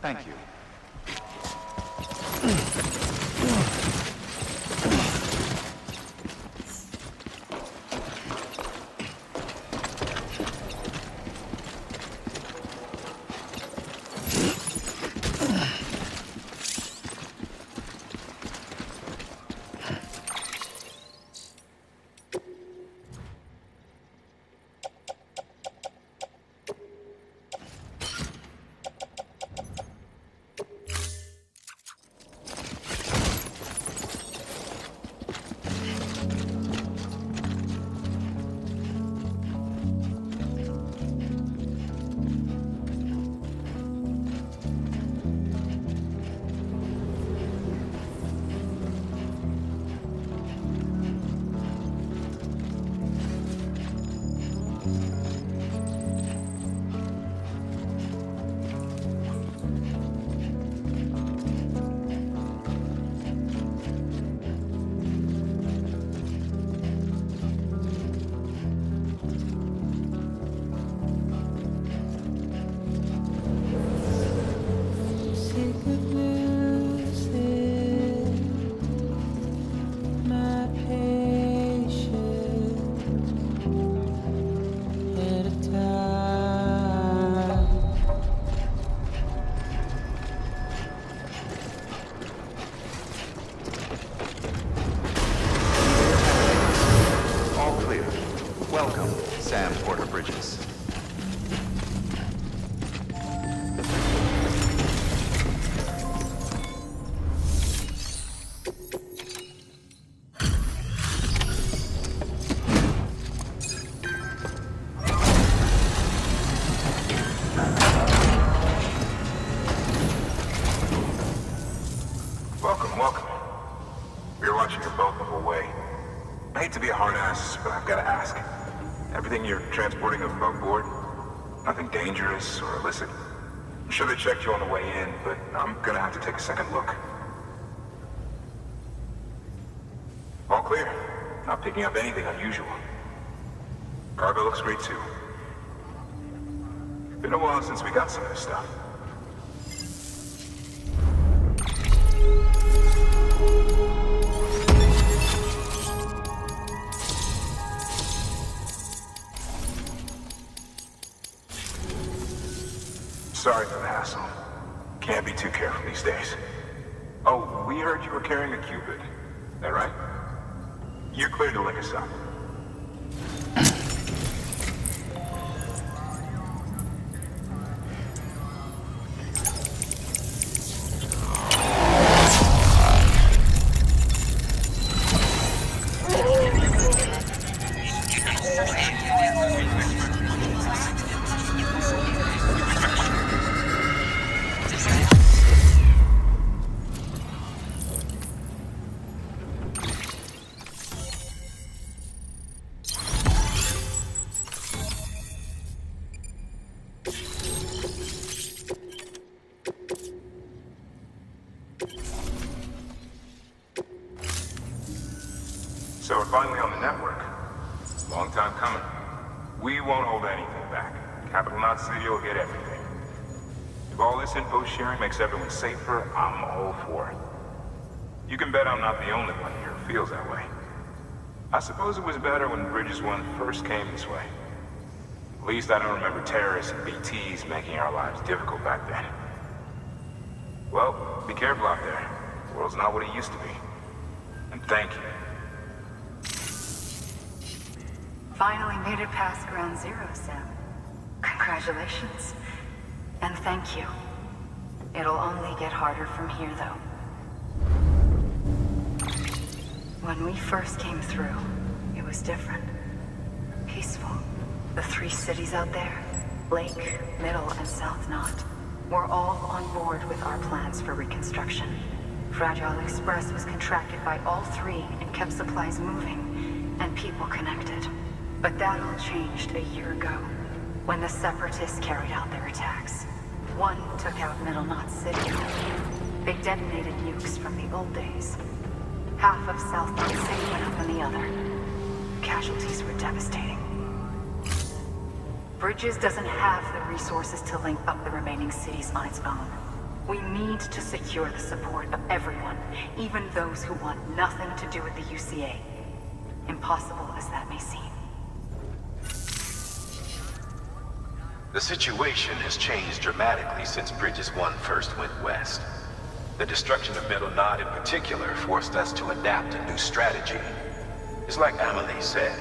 Thank you. Welcome. We were watching your boat move away. I hate to be a hard ass, but I've got to ask. Everything you're transporting above board? Nothing dangerous or illicit? I'm sure they checked you on the way in, but I'm gonna have to take a second look. All clear. Not picking up anything unusual. Cargo looks great too. Been a while since we got some of this stuff. Sorry for the hassle. Can't be too careful these days. Oh, we heard you were carrying a Cupid. That right? You're clear to link us up. So we're finally on the network. Long time coming. We won't hold anything back. Capital Knot City will get everything. If all this info sharing makes everyone safer, I'm all for it. You can bet I'm not the only one here who feels that way. I suppose it was better when Bridges 1 first came this way. At least I don't remember terrorists and BTs making our lives difficult back then. Well, be careful out there. The world's not what it used to be. And thank you. Finally made it past Ground Zero, Sam. Congratulations. And thank you. It'll only get harder from here, though. When we first came through, it was different. Peaceful. The 3 cities out there, Lake, Middle, and South Knot, were all on board with our plans for reconstruction. Fragile Express was contracted by all 3 and kept supplies moving and people connected. But that all changed a year ago, when the Separatists carried out their attacks. One took out Middle Knot City. They detonated nukes from the old days. Half of South Knot City went up on the other. Casualties were devastating. Bridges doesn't have the resources to link up the remaining cities on its own. We need to secure the support of everyone, even those who want nothing to do with the UCA. Impossible as that may seem. The situation has changed dramatically since Bridges 1 first went west. The destruction of Middle Knot in particular forced us to adapt a new strategy. It's like Amelie said,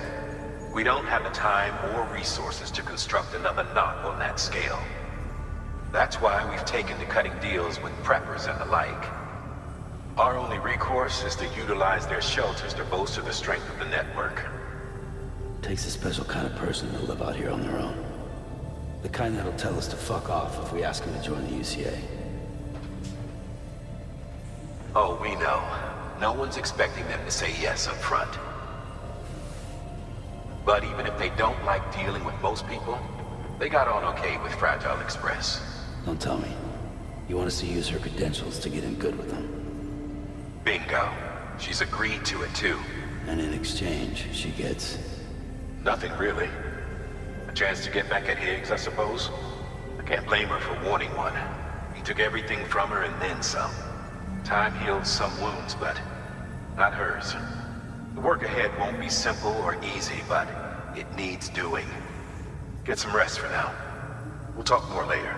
we don't have the time or resources to construct another knot on that scale. That's why we've taken to cutting deals with preppers and the like. Our only recourse is to utilize their shelters to bolster the strength of the network. Takes a special kind of person to live out here on their own. The kind that'll tell us to fuck off if we ask him to join the UCA. Oh, we know. No one's expecting them to say yes up front. But even if they don't like dealing with most people, they got on okay with Fragile Express. Don't tell me. You want us to use her credentials to get in good with them. Bingo. She's agreed to it too. And in exchange, she gets... Nothing really. A chance to get back at Higgs, I suppose. I can't blame her for wanting one. He took everything from her and then some. Time heals some wounds, but not hers. The work ahead won't be simple or easy, but it needs doing. Get some rest for now. We'll talk more later.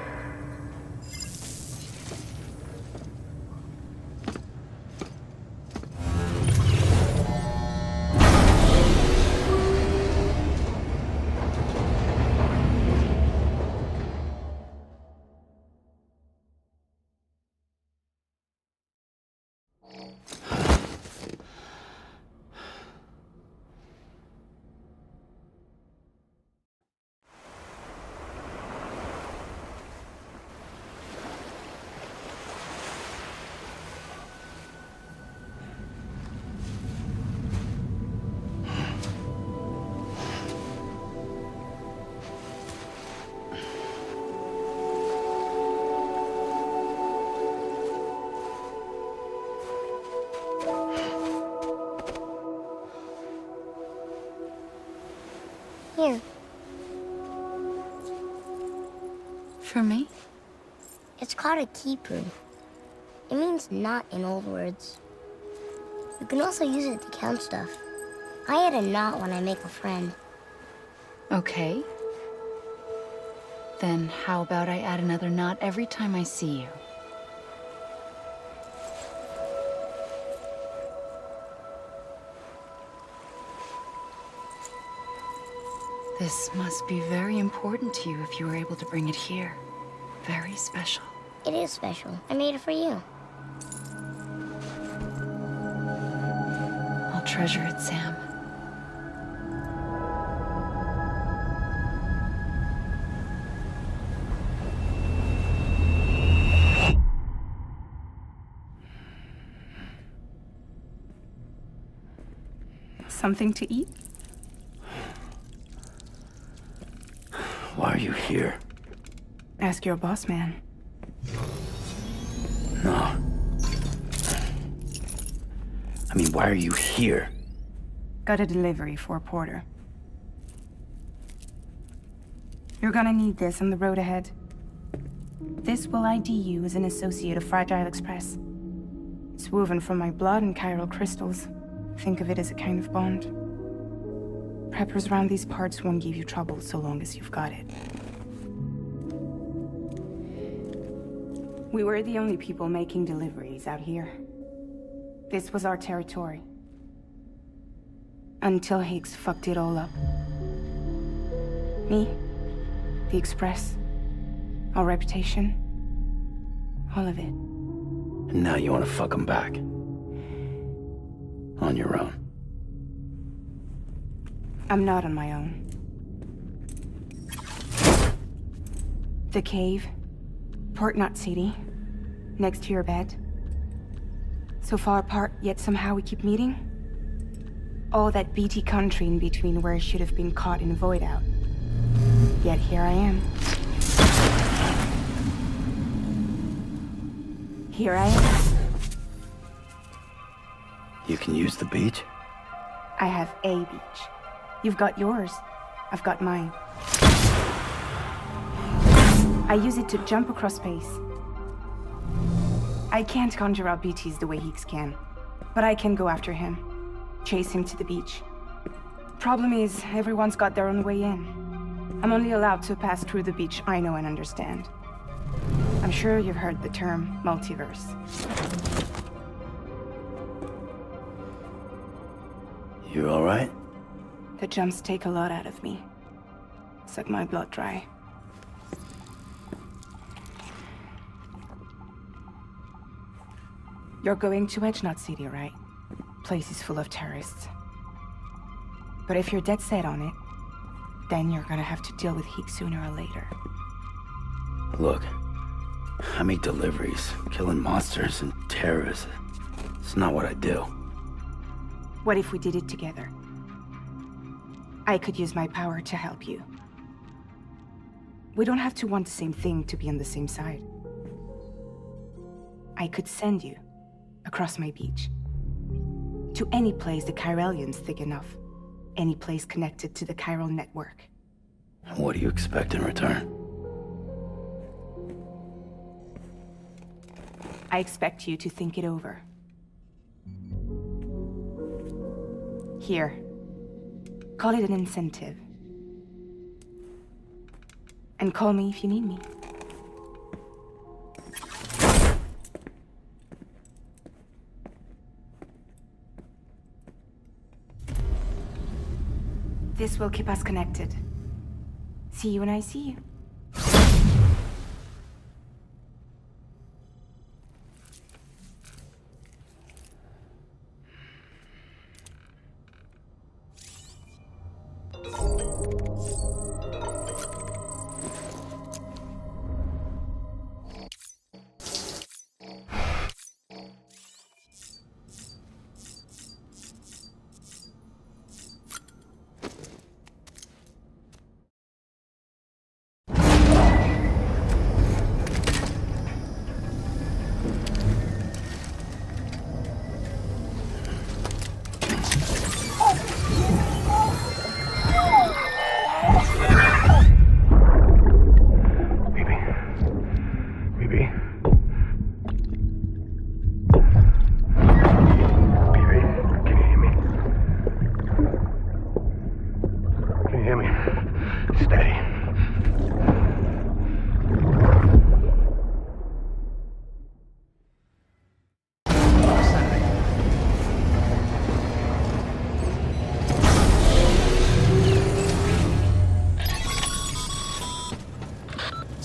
Here. For me? It's called a keeper. It means knot in old words. You can also use it to count stuff. I add a knot when I make a friend. Okay. Then how about I add another knot every time I see you? This must be very important to you if you were able to bring it here. Very special. It is special. I made it for you. I'll treasure it, Sam. Something to eat? Why are you here? Ask your boss man. No. I mean, why are you here? Got a delivery for a porter. You're gonna need this on the road ahead. This will ID you as an associate of Fragile Express. It's woven from my blood and chiral crystals. Think of it as a kind of bond. Preppers around these parts won't give you trouble so long as you've got it. We were the only people making deliveries out here. This was our territory. Until Higgs fucked it all up. Me, the Express, our reputation, all of it. And now you want to fuck them back. On your own. I'm not on my own. The cave, Port Knot City, next to your bed. So far apart, yet somehow we keep meeting. All that BT country in between where I should have been caught in a void out. Yet here I am. Here I am. You can use the beach? I have a beach. You've got yours. I've got mine. I use it to jump across space. I can't conjure up BTs the way Heeks can, but I can go after him, chase him to the beach. Problem is, everyone's got their own way in. I'm only allowed to pass through the beach I know and understand. I'm sure you've heard the term multiverse. You all right? The jumps take a lot out of me. Suck my blood dry. You're going to Edgenut City, right? Place is full of terrorists. But if you're dead set on it, then you're gonna have to deal with Heek sooner or later. Look, I make deliveries, killing monsters and terrorists. It's not what I do. What if we did it together? I could use my power to help you. We don't have to want the same thing to be on the same side. I could send you across my beach. To any place the Chiralian's thick enough. Any place connected to the chiral network. What do you expect in return? I expect you to think it over. Here. Call it an incentive. And call me if you need me. This will keep us connected. See you when I see you.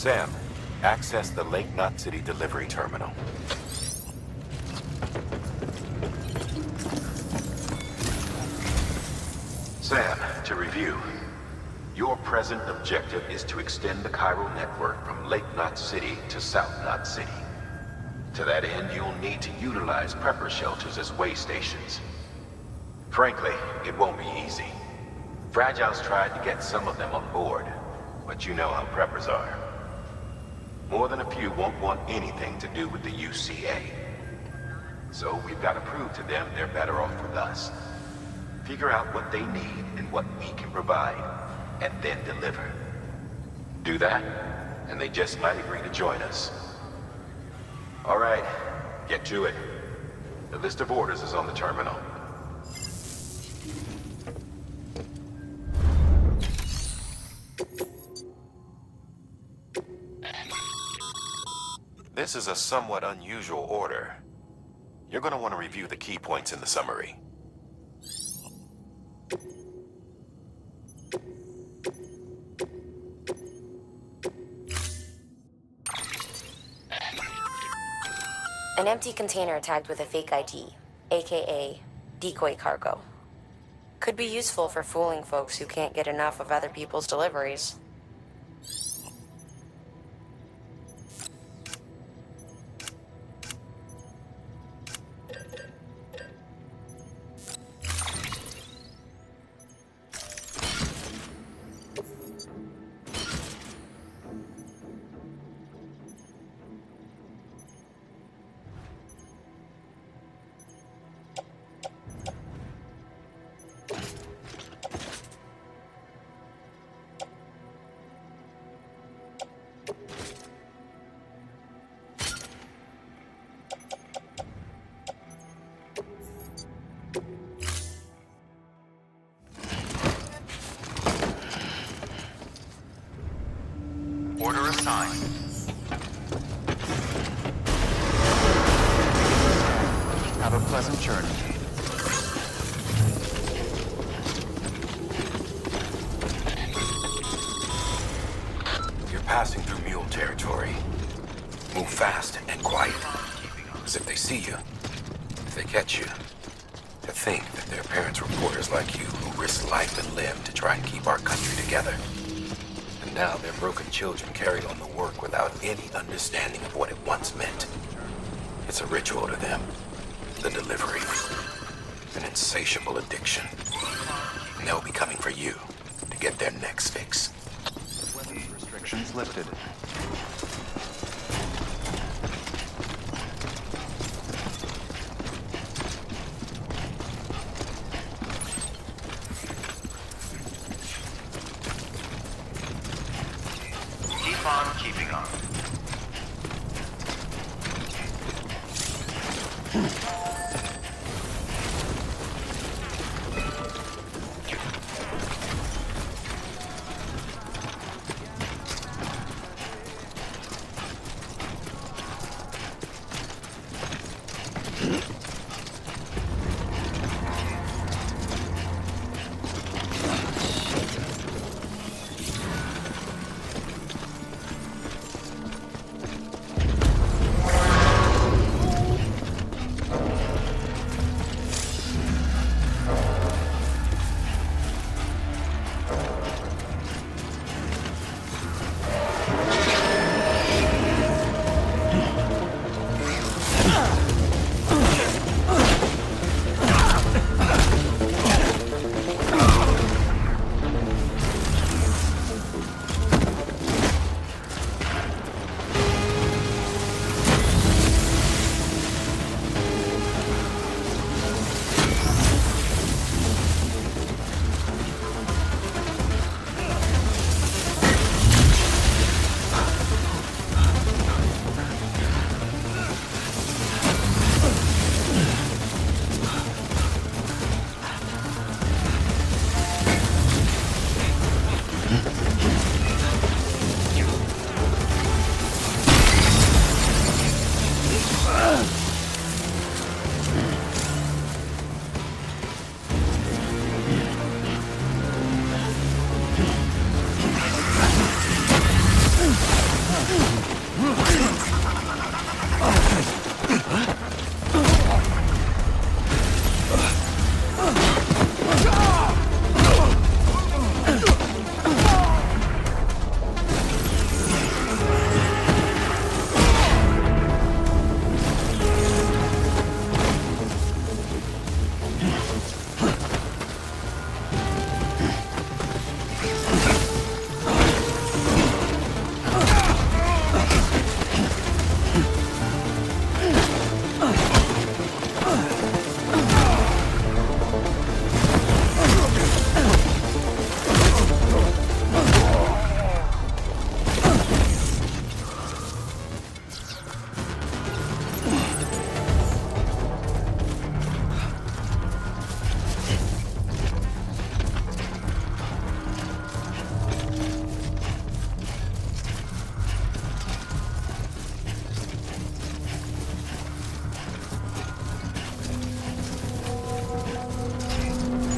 Sam, access the Lake Knot City delivery terminal. Sam, to review, your present objective is to extend the chiral network from Lake Knot City to South Knot City. To that end, you'll need to utilize prepper shelters as way stations. Frankly, it won't be easy. Fragile's tried to get some of them on board, but you know how preppers are. More than a few won't want anything to do with the UCA. So we've got to prove to them they're better off with us. Figure out what they need and what we can provide, and then deliver. Do that, and they just might agree to join us. All right, get to it. The list of orders is on the terminal. This is a somewhat unusual order. You're going to want to review the key points in the summary. An empty container tagged with a fake ID, aka decoy cargo. Could be useful for fooling folks who can't get enough of other people's deliveries. assigned. Have a pleasant journey. You're passing through mule territory. Move fast and quiet, as if they see you, if they catch you. To think that their parents were reporters like you who risked life and limb to try and keep our country together. And now their broken children carried on the work without any understanding of what it once meant. It's a ritual to them. The delivery. An insatiable addiction. And they'll be coming for you to get their next fix. Weapons restrictions lifted. Keep on keeping on.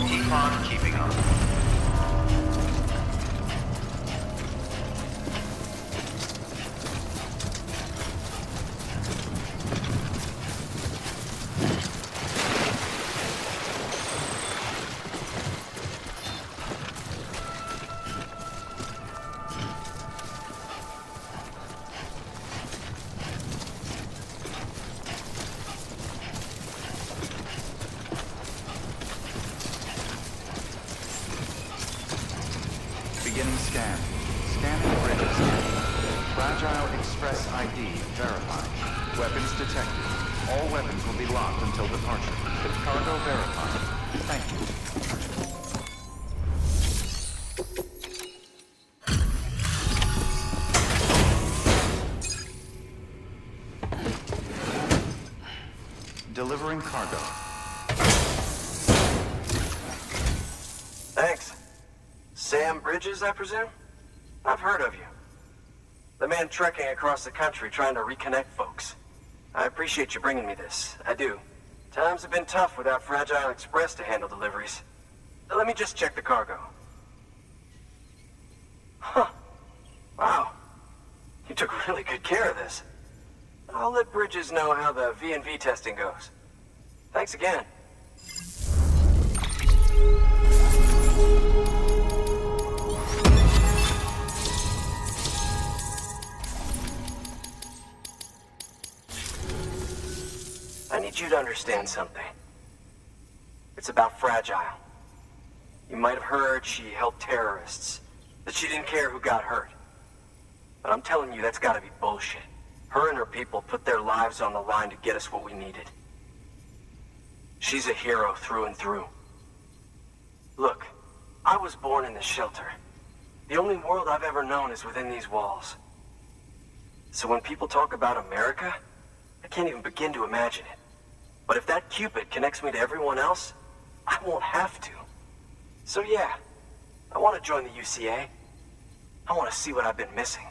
Keep on keeping on. Beginning scan. Scanning bridges. Fragile Express ID verified. Weapons detected. All weapons will be locked until departure. Cargo verified. Thank you. Delivering cargo. Thanks. Sam Bridges, I presume? I've heard of you. The man trekking across the country trying to reconnect folks. I appreciate you bringing me this. I do. Times have been tough without Fragile Express to handle deliveries. Let me just check the cargo. Huh. Wow. You took really good care of this. I'll let Bridges know how the V&V testing goes. Thanks again. I need you to understand something. It's about Fragile. You might have heard she helped terrorists, that she didn't care who got hurt. But I'm telling you, that's gotta be bullshit. Her and her people put their lives on the line to get us what we needed. She's a hero through and through. Look, I was born in this shelter. The only world I've ever known is within these walls. So when people talk about America, I can't even begin to imagine it. But if that Cupid connects me to everyone else, I won't have to. So yeah, I want to join the UCA. I want to see what I've been missing.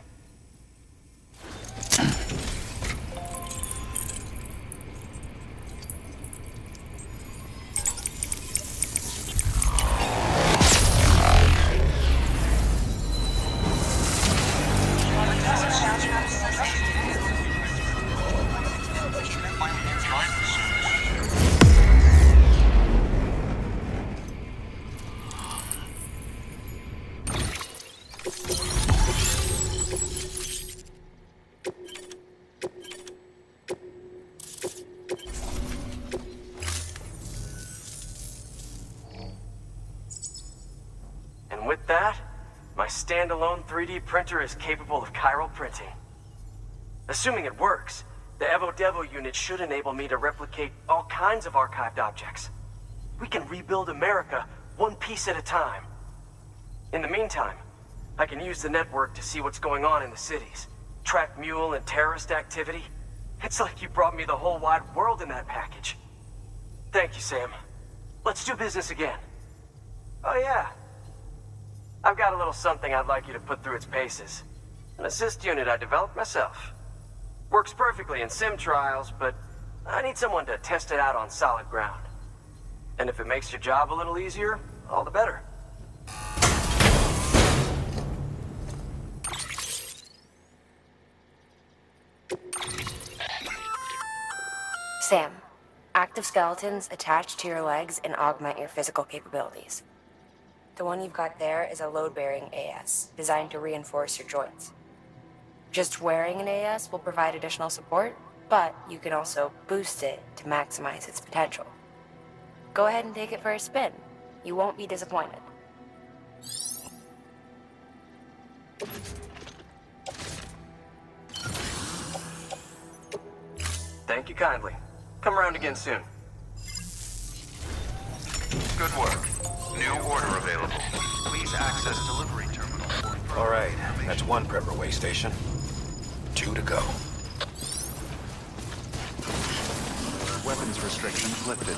With that, my standalone 3D printer is capable of chiral printing. Assuming it works, the Evo Devo unit should enable me to replicate all kinds of archived objects. We can rebuild America one piece at a time. In the meantime, I can use the network to see what's going on in the cities, track mule and terrorist activity. It's like you brought me the whole wide world in that package. Thank you, Sam. Let's do business again. Oh yeah. I've got a little something I'd like you to put through its paces. An assist unit I developed myself. Works perfectly in sim trials, but I need someone to test it out on solid ground. And if it makes your job a little easier, all the better. Sam, active skeletons attach to your legs and augment your physical capabilities. The one you've got there is a load-bearing AS, designed to reinforce your joints. Just wearing an AS will provide additional support, but you can also boost it to maximize its potential. Go ahead and take it for a spin. You won't be disappointed. Thank you kindly. Come around again soon. Good work. New order available. Please access delivery terminal. All right, that's one prepper way station. 2 to go. Weapons restrictions lifted.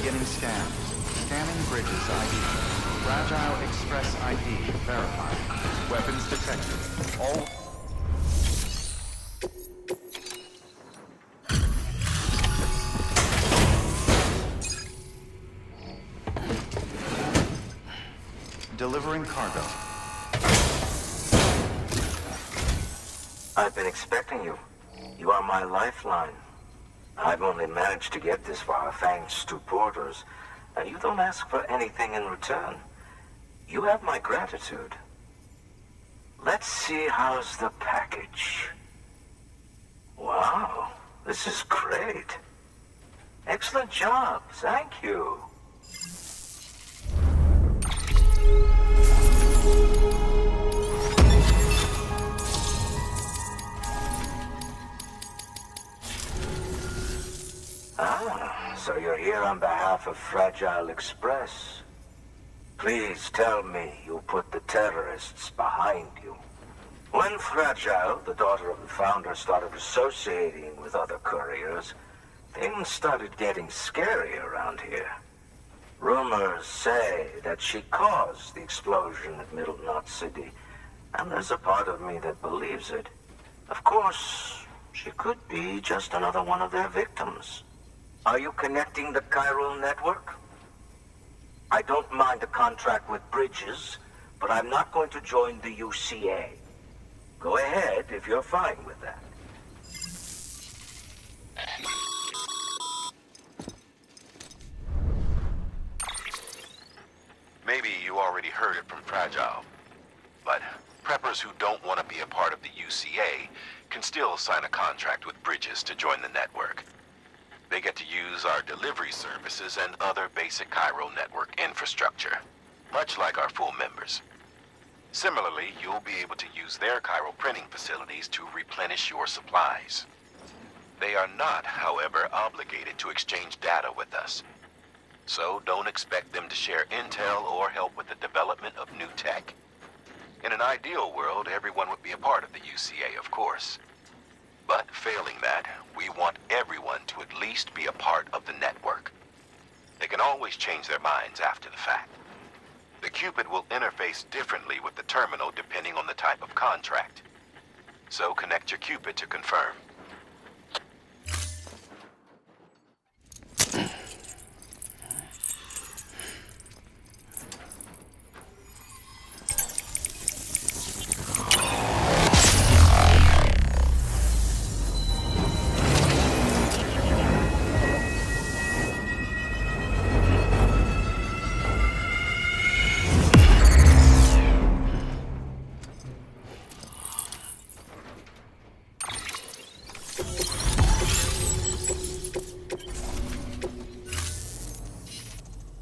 Beginning scan. Scanning Bridges ID. Fragile Express ID verified. Weapons detected. All... Delivering cargo. I've been expecting you. You are my lifeline. I've only managed to get this far thanks to porters, and you don't ask for anything in return. You have my gratitude. Let's see how's the package. Wow, this is great. Excellent job, thank you. Ah, so you're here on behalf of Fragile Express. Please tell me you put the terrorists behind you. When Fragile, the daughter of the founder, started associating with other couriers, things started getting scary around here. Rumors say that she caused the explosion at Middle Knot City, and there's a part of me that believes it. Of course, she could be just another one of their victims. Are you connecting the chiral network? I don't mind a contract with Bridges, but I'm not going to join the UCA. Go ahead if you're fine with that. Maybe you already heard it from Fragile, but preppers who don't want to be a part of the UCA can still sign a contract with Bridges to join the network. They get to use our delivery services and other basic chiral network infrastructure, much like our full members. Similarly, you'll be able to use their chiral printing facilities to replenish your supplies. They are not, however, obligated to exchange data with us. So don't expect them to share intel or help with the development of new tech. In an ideal world, everyone would be a part of the UCA, of course. But failing that, we want everyone to at least be a part of the network. They can always change their minds after the fact. The Cupid will interface differently with the terminal depending on the type of contract. So connect your Cupid to confirm.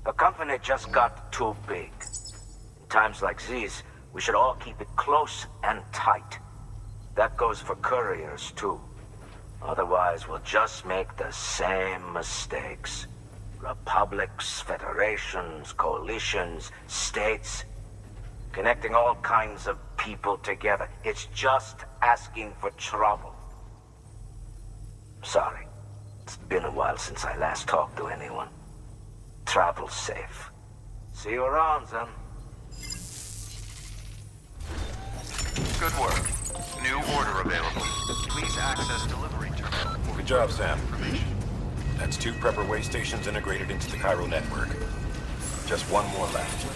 The company just got too big. Times like these, we should all keep it close and tight. That goes for couriers, too. Otherwise, we'll just make the same mistakes. Republics, federations, coalitions, states, connecting all kinds of people together. It's just asking for trouble. Sorry. It's been a while since I last talked to anyone. Travel safe. See you around, then. Good work. New order available. Please access delivery terminal. Good job, Sam. That's 2 prepper way stations integrated into the Cairo network. Just 1 more left.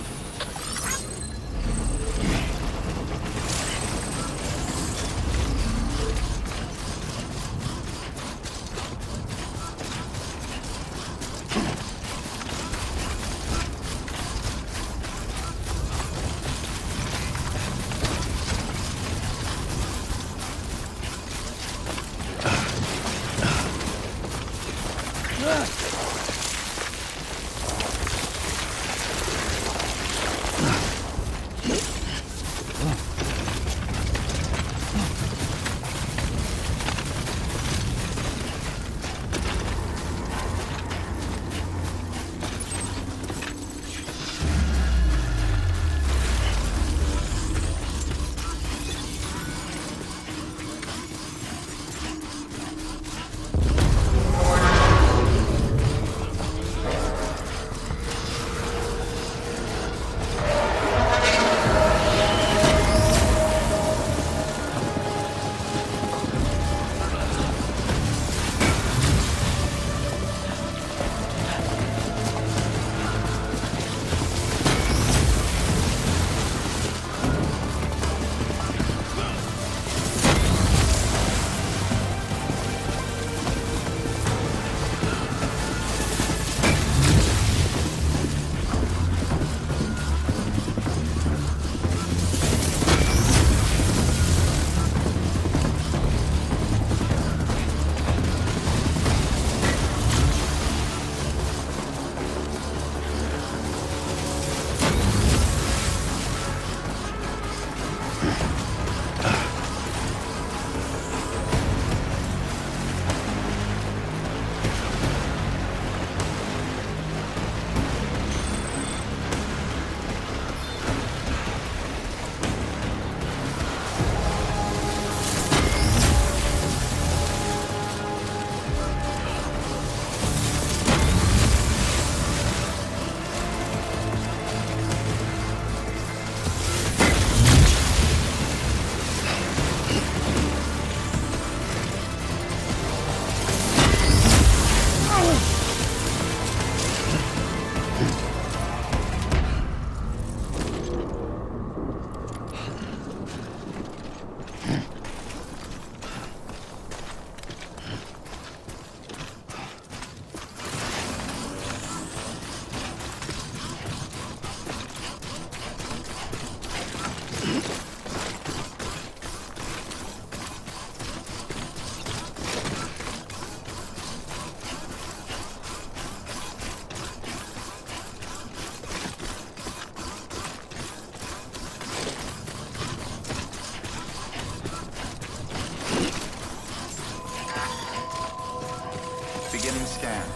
Beginning scan.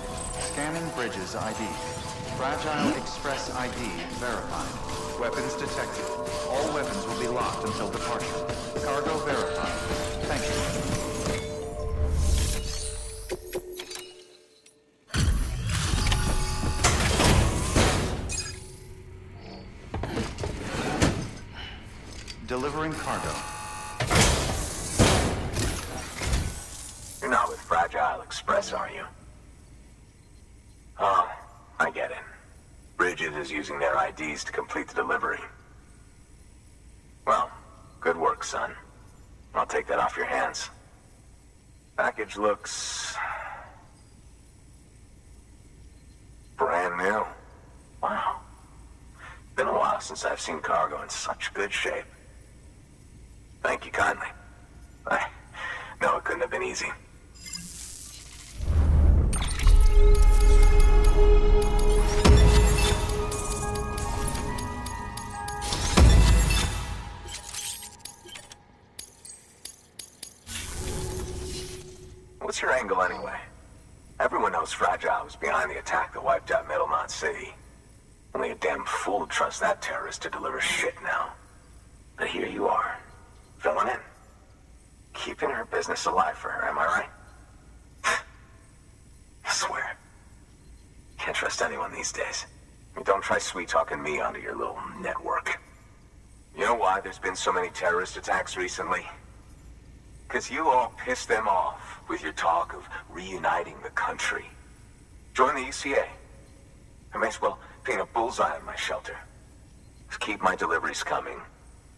Scanning bridges ID. Fragile Express ID verified. Weapons detected. All weapons will be locked until departure. Cargo verified. Thank you. Delivering cargo. You're not with Fragile Express, are you? Oh, I get it. Bridget is using their IDs to complete the delivery. Well, good work, son. I'll take that off your hands. Package looks... brand new. Wow. Been a while since I've seen cargo in such good shape. Thank you kindly. I know it couldn't have been easy. What's your angle anyway? Everyone knows Fragile was behind the attack that wiped out Middle Knot City. Only a damn fool would trust that terrorist to deliver shit now. But here you are, filling in. Keeping her business alive for her, am I right? I swear. Can't trust anyone these days. Don't try sweet-talking me onto your little network. You know why there's been so many terrorist attacks recently? Because you all pissed them off with your talk of reuniting the country. Join the UCA. I may as well paint a bullseye on my shelter. Just keep my deliveries coming.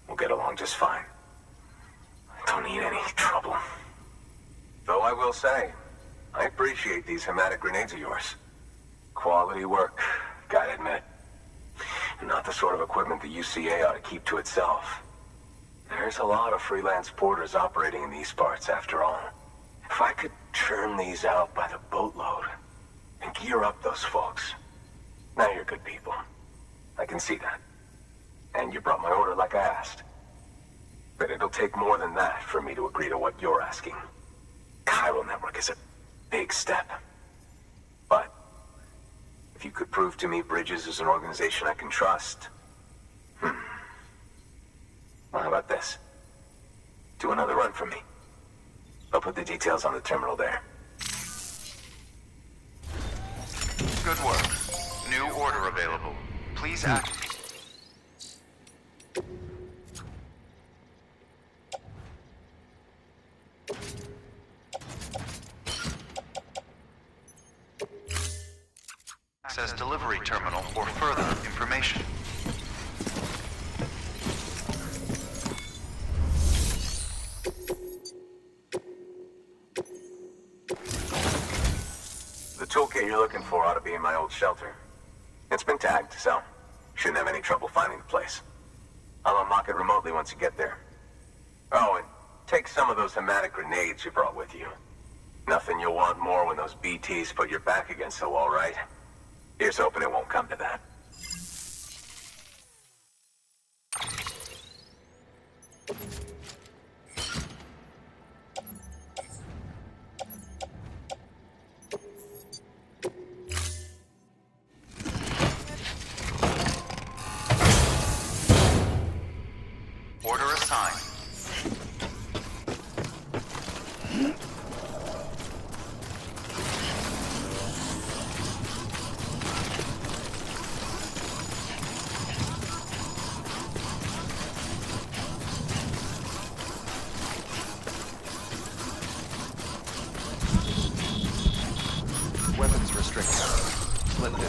We'll get along just fine. I don't need any trouble. Though I will say, I appreciate these hematic grenades of yours. Quality work, gotta admit. Not the sort of equipment the UCA ought to keep to itself. There's a lot of freelance porters operating in these parts, after all. If I could churn these out by the boatload and gear up those folks. Now you're good people. I can see that. And you brought my order like I asked. But it'll take more than that for me to agree to what you're asking. Chiral Network is a big step. But if you could prove to me Bridges is an organization I can trust, well, how about this? Do another run for me. I'll put the details on the terminal there. Good work. New order available. Please act. Access delivery terminal for further information. The toolkit you're looking for ought to be in my old shelter. It's been tagged, so shouldn't have any trouble finding the place. I'll unlock it remotely once you get there. Oh, and take some of those hematic grenades you brought with you. Nothing you'll want more when those BTs put your back against the wall, right? Here's hoping it won't come to that. Order assigned. Weapons restricted. Lifted.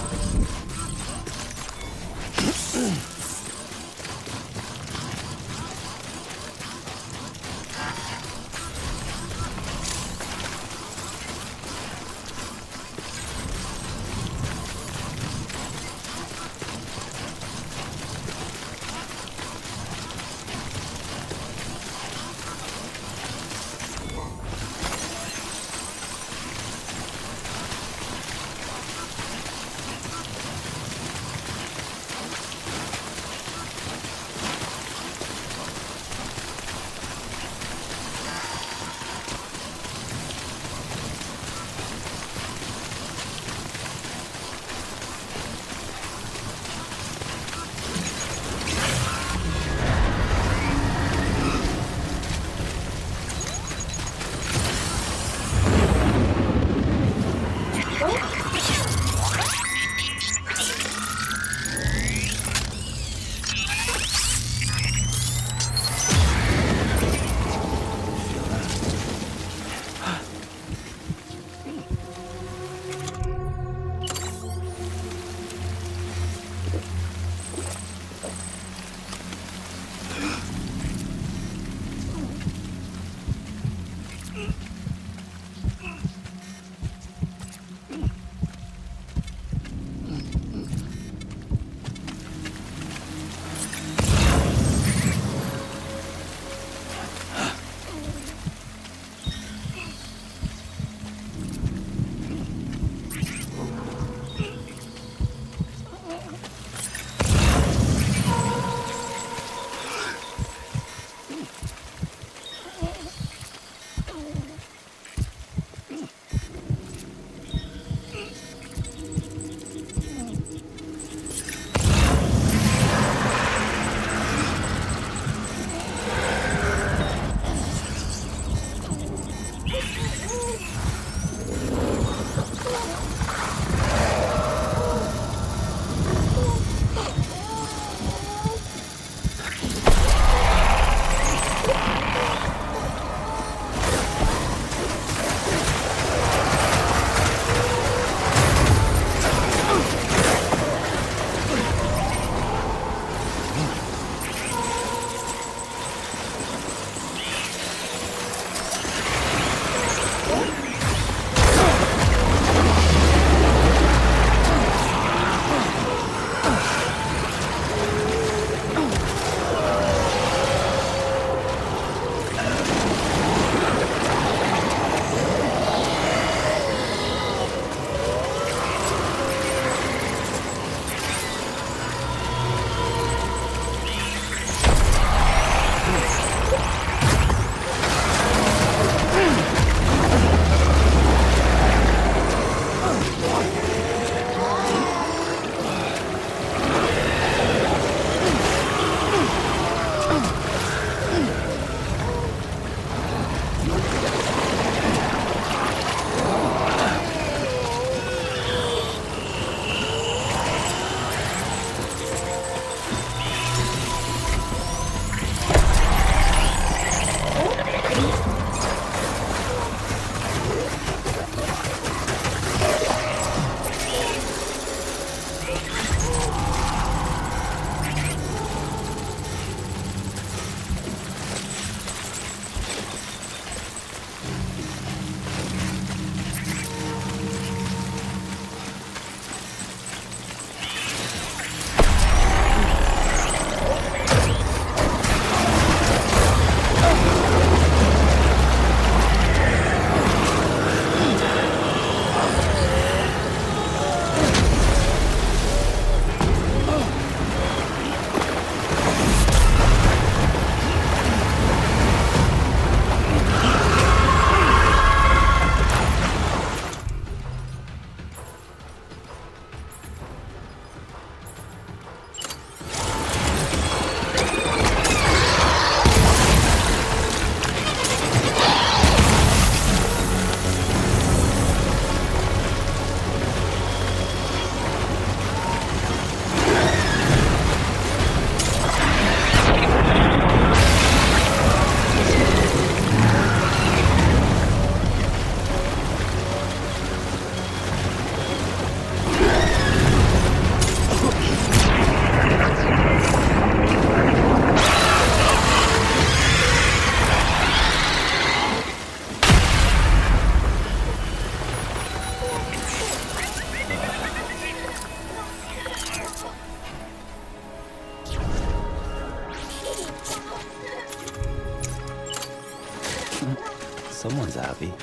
Someone's happy.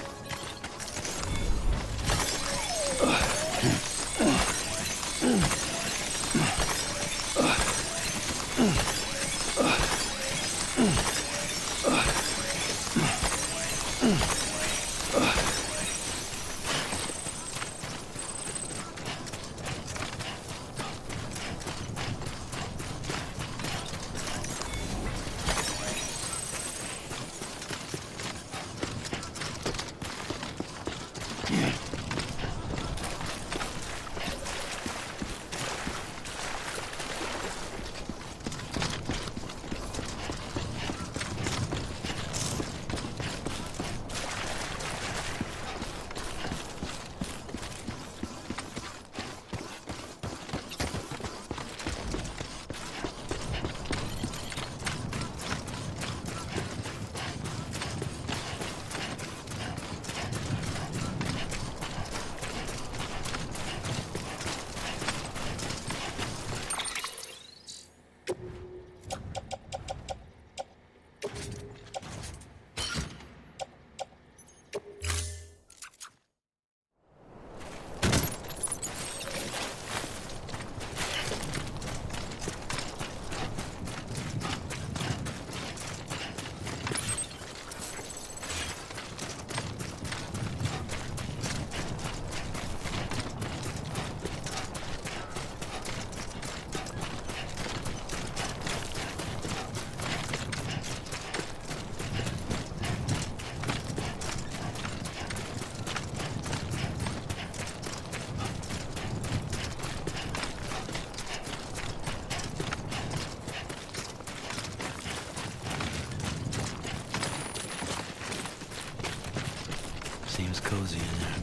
Seems cozy in there.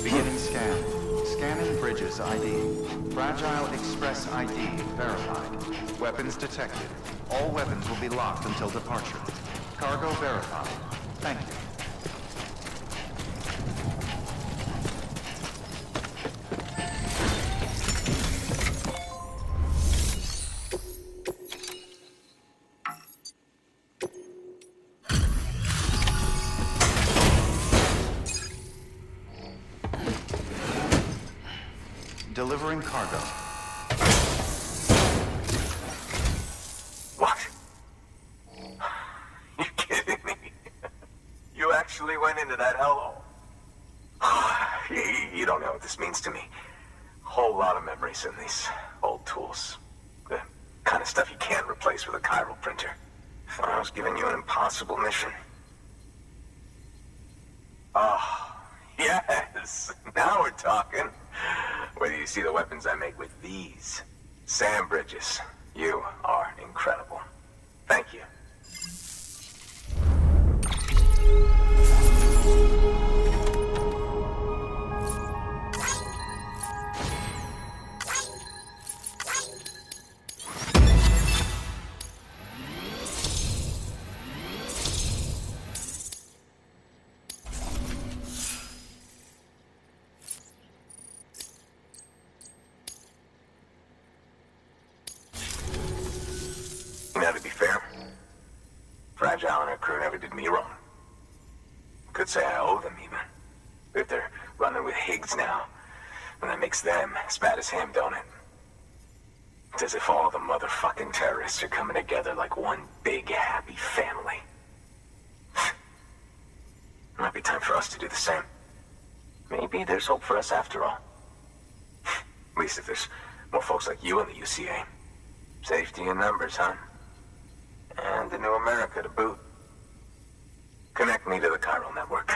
Beginning scan. Scanning Bridges ID. Fragile Express ID verified. Weapons detected. All weapons will be locked until departure. Cargo verified. Thank you. Delivering cargo. What? You kidding me? You actually went into that hellhole? You don't know what this means to me. Whole lot of memories in these old tools. The kind of stuff you can't replace with a chiral printer. I was giving you an impossible mission. Oh, yes. Now we're talking. Whether you see the weapons I make with these. Sam Bridges, you are incredible. Thank you. Now, to be fair, Fragile and her crew never did me wrong. Could say I owe them, even. If they're running with Higgs now, and that makes them as bad as him, don't it? It's as if all the motherfucking terrorists are coming together like one big, happy family. Might be time for us to do the same. Maybe there's hope for us after all. At least if there's more folks like you in the UCA. Safety in numbers, huh? And the new America to boot. Connect me to the chiral network.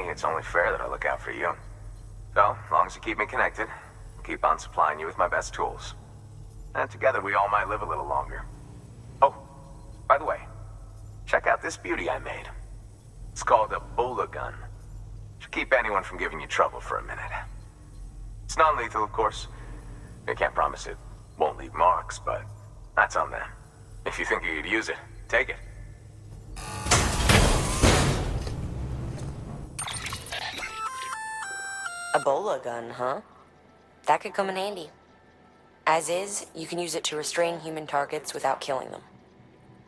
it's only fair that I look out for you. So, as long as you keep me connected, I'll keep on supplying you with my best tools. And together we all might live a little longer. Oh, by the way, check out this beauty I made. It's called a Bola gun. Should keep anyone from giving you trouble for a minute. It's non-lethal, of course. I can't promise it won't leave marks, but that's on them. If you think you could use it, take it. A Bola gun, huh? That could come in handy. As is, you can use it to restrain human targets without killing them.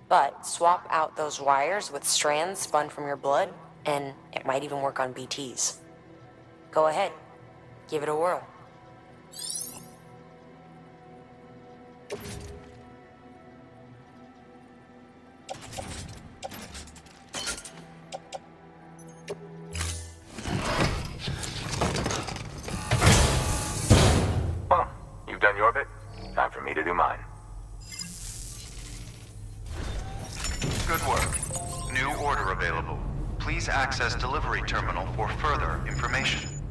But swap out those wires with strands spun from your blood, and it might even work on BTs. Go ahead, give it a whirl. Well, you've done your bit. Time for me to do mine. Good work. New order available. Please access delivery terminal for further information.